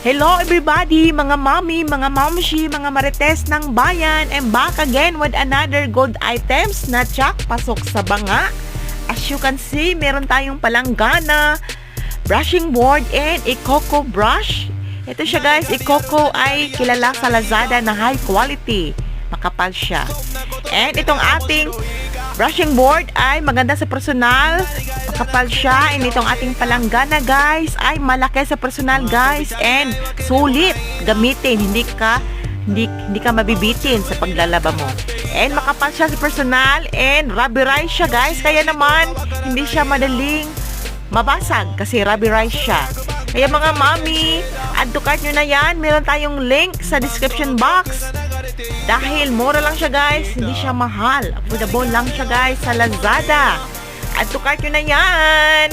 Hello everybody, mga mommy, mga mamshi, mga marites ng bayan. I'm back again with another gold items na tsak pasok sa banga. As you can see, meron tayong palanggana, brushing board, and Ikoko brush. Ito siya guys, Ikoko ay kilala sa Lazada na high quality. Makapal siya. And itong ating brushing board ay maganda sa personal. Makapal siya. And itong ating palanggana guys ay malaki sa personal guys. And sulit gamitin. Hindi ka mabibitin sa paglalaba mo. And makapal siya sa personal. And rubberized siya guys. Kaya naman hindi siya madaling mabasag kasi rubberized siya. Kaya mga mami, add to cart nyo na yan. Meron tayong link sa description box. Dahil mura lang siya guys, hindi siya mahal. Affordable lang siya guys sa Lazada. Add to cart nyo na yan.